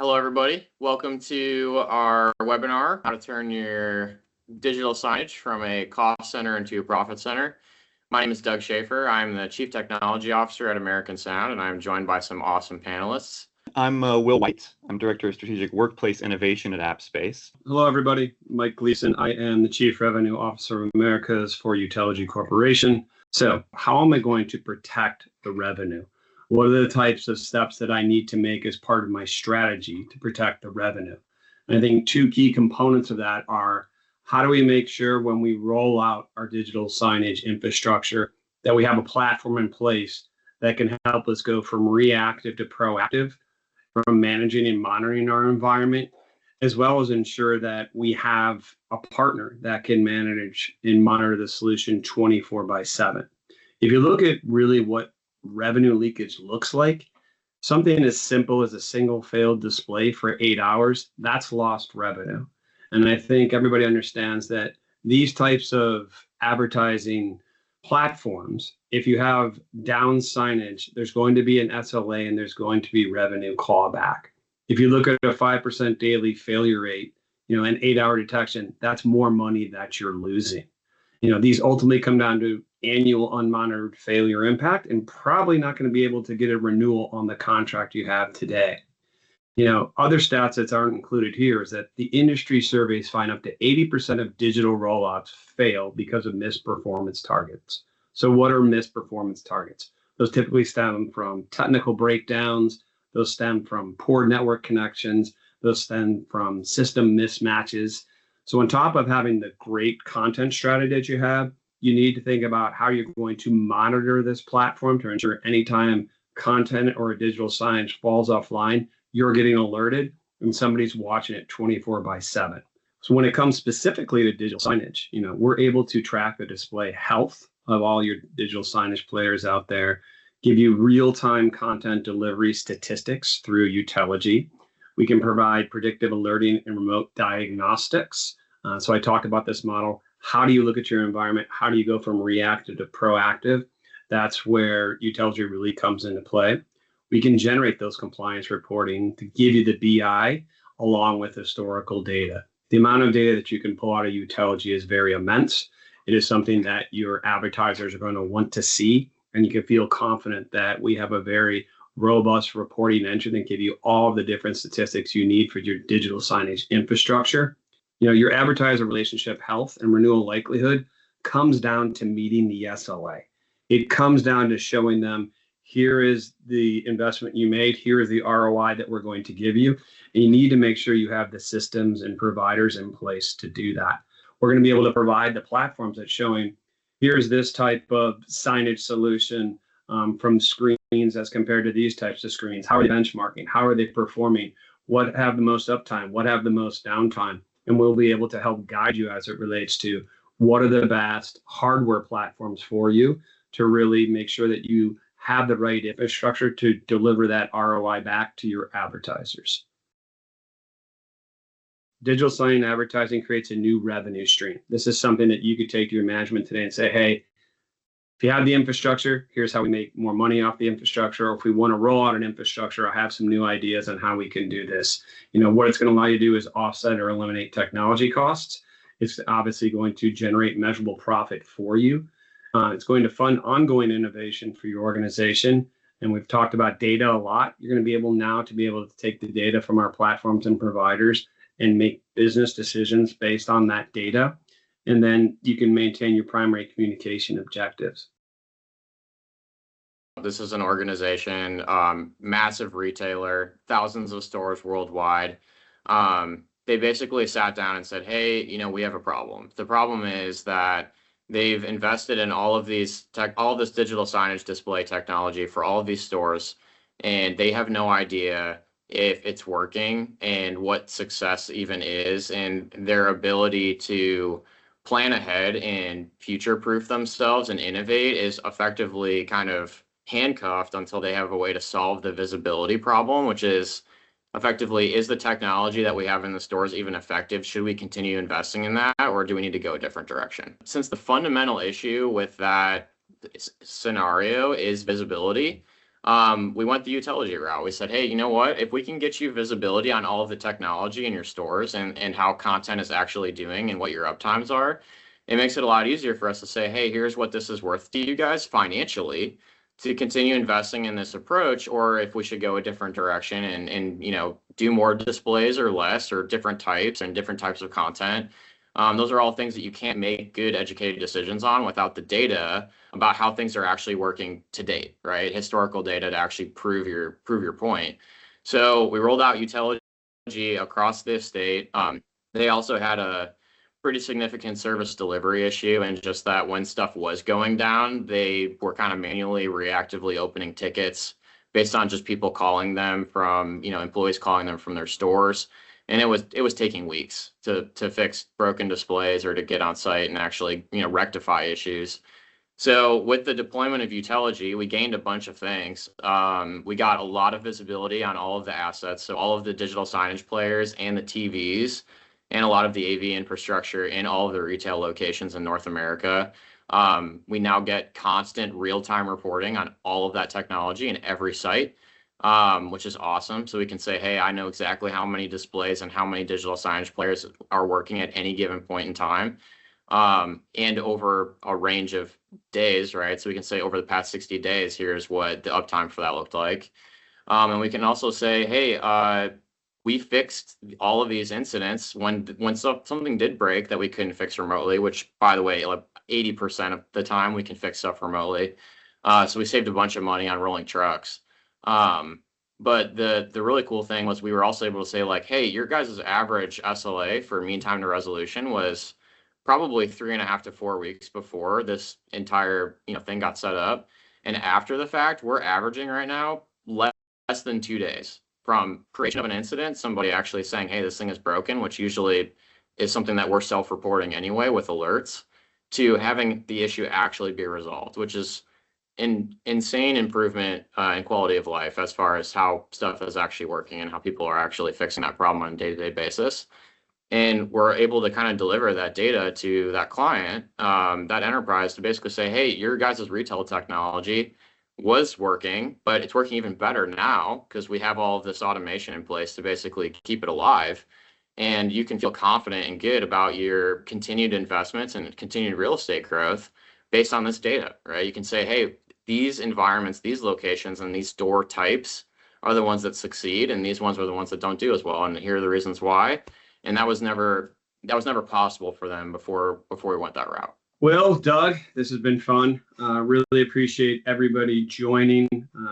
Hello, everybody. Welcome to our webinar, How to Turn Your Digital Signage from a Cost Center into a Profit Center. My name is Doug Schaefer. I'm the Chief Technology Officer at American Sound, and I'm joined by some awesome panelists. I'm Will White. I'm Director of Strategic Workplace Innovation at Appspace. Hello, everybody. Mike Gleason. I am the Chief Revenue Officer of Americas for Utelogy Corporation. So how am I going to protect the revenue? What are the types of steps that I need to make as part of my strategy to protect the revenue? And I think two key components of that are how do we make sure when we roll out our digital signage infrastructure that we have a platform in place that can help us go from reactive to proactive, from managing and monitoring our environment, as well as ensure that we have a partner that can manage and monitor the solution 24/7. If you look at really what revenue leakage looks like, something as simple as a single failed display for 8 hours, that's lost revenue. And I think everybody understands that these types of advertising platforms, if you have down signage, there's going to be an SLA and there's going to be revenue clawback. If you look at a 5% daily failure rate, an 8-hour detection, that's more money that you're losing. These ultimately come down to annual unmonitored failure impact and probably not going to be able to get a renewal on the contract you have today. Other stats that aren't included here is that the industry surveys find up to 80% of digital rollouts fail because of missed performance targets. So what are missed performance targets? Those typically stem from technical breakdowns. Those stem from poor network connections. Those stem from system mismatches. So on top of having the great content strategy that you have, you need to think about how you're going to monitor this platform to ensure anytime content or a digital signage falls offline, you're getting alerted and somebody's watching it 24/7. So when it comes specifically to digital signage, we're able to track the display health of all your digital signage players out there, give you real-time content delivery statistics through Utelogy. We can provide predictive alerting and remote diagnostics. So I talked about this model. How do you look at your environment? How do you go from reactive to proactive? That's where Utelogy really comes into play. We can generate those compliance reporting to give you the BI along with historical data. The amount of data that you can pull out of Utelogy is very immense. It is something that your advertisers are going to want to see, and you can feel confident that we have a very robust reporting engine that give you all of the different statistics you need for your digital signage infrastructure. Your advertiser relationship health and renewal likelihood comes down to meeting the SLA. It comes down to showing them, here is the investment you made, here is the ROI that we're going to give you, and you need to make sure you have the systems and providers in place to do that. We're going to be able to provide the platforms that's showing, here's this type of signage solution from screens as compared to these types of screens. How are they benchmarking? How are they performing? What have the most uptime? What have the most downtime? And we'll be able to help guide you as it relates to what are the best hardware platforms for you to really make sure that you have the right infrastructure to deliver that ROI back to your advertisers. Digital sign advertising creates a new revenue stream. This is something that you could take to your management today and say, hey, if you have the infrastructure, here's how we make more money off the infrastructure. Or if we want to roll out an infrastructure, I have some new ideas on how we can do this. What it's going to allow you to do is offset or eliminate technology costs. It's obviously going to generate measurable profit for you. It's going to fund ongoing innovation for your organization. And we've talked about data a lot. You're going to be able now to be able to take the data from our platforms and providers and make business decisions based on that data. And then you can maintain your primary communication objectives. This is an organization, massive retailer, thousands of stores worldwide. They basically sat down and said, hey, we have a problem. The problem is that they've invested in all of this digital signage display technology for all of these stores, and they have no idea if it's working and what success even is, and their ability to plan ahead and future-proof themselves and innovate is effectively kind of handcuffed until they have a way to solve the visibility problem, which is effectively, is the technology that we have in the stores even effective? Should we continue investing in that, or do we need to go a different direction? Since the fundamental issue with that scenario is visibility, we went the Utelogy route. We said, hey, you know what? If we can get you visibility on all of the technology in your stores and how content is actually doing and what your uptimes are, it makes it a lot easier for us to say, hey, here's what this is worth to you guys financially to continue investing in this approach, or if we should go a different direction and do more displays or less, or different types and different types of content. Those are all things that you can't make good educated decisions on without the data about how things are actually working to date, right? Historical data to actually prove your point. So we rolled out Utelogy across the state. They also had a pretty significant service delivery issue, and just that when stuff was going down, they were kind of manually reactively opening tickets based on just people calling them from, employees calling them from their stores. And it was taking weeks to fix broken displays or to get on site and actually, rectify issues. So with the deployment of Utelogy, we gained a bunch of things. We got a lot of visibility on all of the assets, so all of the digital signage players and the TVs, and a lot of the AV infrastructure in all of the retail locations in North America. We now get constant real-time reporting on all of that technology in every site, which is awesome. So we can say, hey, I know exactly how many displays and how many digital signage players are working at any given point in time, and over a range of days, right? So we can say over the past 60 days, here's what the uptime for that looked like. And we can also say, hey, we fixed all of these incidents when something did break that we couldn't fix remotely, which, by the way, like 80% of the time we can fix stuff remotely. So we saved a bunch of money on rolling trucks. But the really cool thing was we were also able to say, like, hey, your guys' average SLA for mean time to resolution was probably 3.5 to 4 weeks before this entire thing got set up. And after the fact, we're averaging right now less than 2 days from creation of an incident, somebody actually saying, hey, this thing is broken, which usually is something that we're self-reporting anyway with alerts, to having the issue actually be resolved, which is an insane improvement in quality of life as far as how stuff is actually working and how people are actually fixing that problem on a day-to-day basis. And we're able to kind of deliver that data to that client, that enterprise, to basically say, hey, your guys' retail technology was working, but it's working even better now because we have all of this automation in place to basically keep it alive. And you can feel confident and good about your continued investments and continued real estate growth based on this data, right? You can say, hey, these environments, these locations, and these store types are the ones that succeed, and these ones are the ones that don't do as well. And here are the reasons why. And that was never possible for them before we went that route. Well, Doug, this has been fun. Really appreciate everybody joining.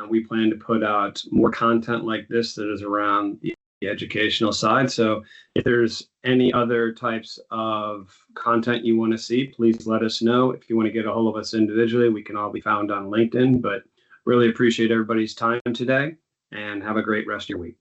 We plan to put out more content like this that is around the educational side. So if there's any other types of content you want to see, please let us know. If you want to get a hold of us individually, we can all be found on LinkedIn. But really appreciate everybody's time today, and have a great rest of your week.